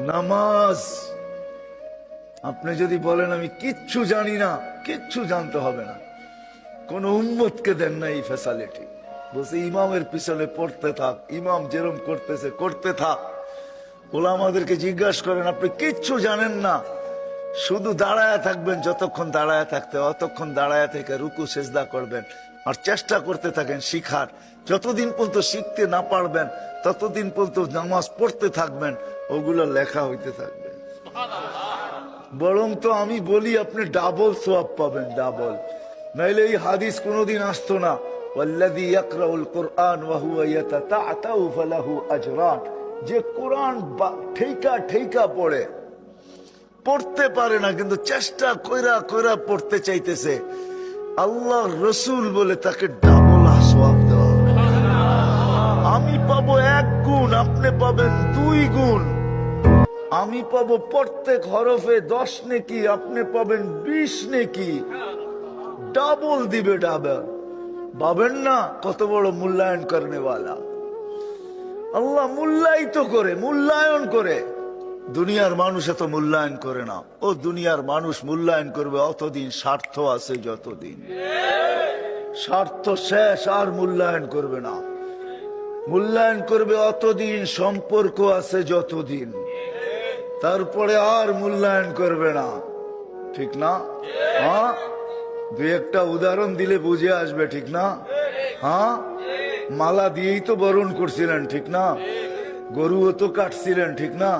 নামাজ আপনি যদি বলেন আমি কিচ্ছু জানি না, কিচ্ছু জানতে হবে না, কোন উম্মতকে দেন না এই ফ্যাসিলিটি। বলছে ইমামের পিছনে পড়তে থাক, ইমাম যেরকম করতেছে করতে থাক। ওলামাদেরকে জিজ্ঞাসা করেন আপনি কিচ্ছু জানেন না, শুধু দাঁড়ায় থাকবেন, যতক্ষণ দাঁড়ায় থাকতে অতক্ষণ দাঁড়ায় থেকে রুকু সেজদা করবেন আর চেষ্টা করতে থাকেন শিখার। যতদিন পর্যন্ত শিখতে না পারবেন ততদিন পর্যন্ত নামাজ পড়তে থাকবেন, ওগুলো লেখা হইতে থাকবে। বরং তো আমি বলি আপনি ডাবল সওয়াব পাবেন, ডাবল। নাইলে এই হাদিস কোনোদিন আসতো না, ওয়াল্লাযী ইয়াকরাউল কুরআন ওয়া হুয়া ইয়াতাতাআতাউ ফালাহু আজরান। যে কোরআন ঠেকা ঠেকা পড়ে, পড়তে পারে না কিন্তু চেষ্টা কইরা কইরা পড়তে চাইতেছে, আল্লাহ রসুল বলে তাকে ডাবল সওয়াব দেওয়া হবে। আমি পাবো 1 গুণ, আপনি পাবেন 2 গুণ। আমি পাবো প্রত্যেক হরফে 10 নেকি, আপনি পাবেন 20 নেকি। ডাবল দিবে, ডাবল। ভাবেন না কত বড় মূল্যায়ন করেনেওয়ালা আল্লাহ। মূল্যায়িত করে, মূল্যায়ন করে। দুনিয়ার মানুষ এত মূল্যায়ন করে না। ও দুনিয়ার মানুষ মূল্যায়ন করবে অতদিন স্বার্থ আছে যতদিন, স্বার্থ শেষ আর মূল্যায়ন করবে না। মূল্যায়ন করবে অতদিন সম্পর্ক আছে যতদিন, তারপরে আর মূল্যায়ন করবে না। ঠিক না? হ্যাঁ, 2-1টা উদাহরণ দিলে বুঝে আসবে। ঠিক না? হ্যাঁ, মালা দিয়েই তো বরণ করছিলেন, ঠিক না? গরুও তো কাটছিলেন, ঠিক না?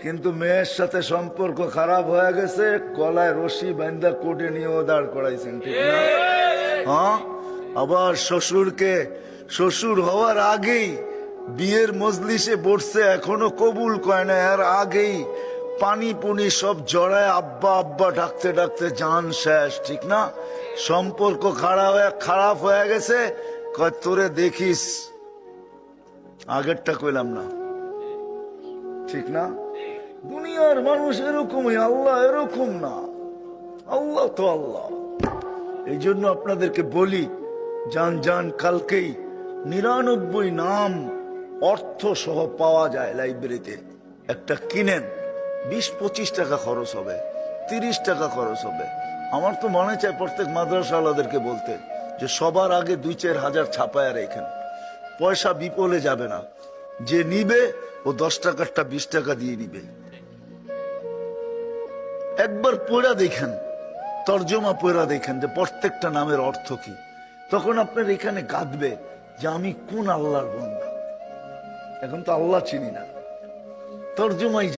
কিন্তু মেয়ের সাথে সম্পর্ক খারাপ হয়ে গেছে, গলায় রশি বান্ধা কোটে নিয়ে দাঁড় করাইছেন, ঠিক না? হ্যাঁ, আবার শ্বশুরকে, শ্বশুর হওয়ার আগেই বিয়ের মজলিসে বসছে, এখনো কবুল কয় না, এর আগেই পানি পুনি সব জড়ায় আব্বা আব্বা ডাকতে ডাকতে জান শেষ, ঠিক না? সম্পর্ক খারাপ হয়ে গেছে, কয় তোরে দেখিস, আগেরটা কইলাম না, ঠিক না? দুনিয়ার মানুষ এরকমই, আল্লাহ এরকম না। আল্লাহ তো আল্লাহ। এই জন্য আপনাদেরকে বলি, জান কালকেই 99 নাম অর্থ সহ পাওয়া যায় লাইব্রেরিতে। একটা কিনেন, 20-25 টাকা খরচ হবে, 30 টাকা খরচ হবে। আমার তো মনে চায় প্রত্যেক মাদ্রাসাওয়ালাদেরকে বলতে যে সবার আগে 2-4 হাজার ছাপায় রেখেন, পয়সা বিপলে যাবে না। যে নিবে ও 10 টাকারটা 20 টাকা দিয়ে নিবে। একবার পড়া দেখেন, তর্জমা পড়া দেখেন যে প্রত্যেকটা নামের অর্থ কি। তখন আপনার এখানে কাঁদবে যে আমি কোন আল্লাহর বান্দা। এখন তো আল্লাহ চিনি না, তর্জমাই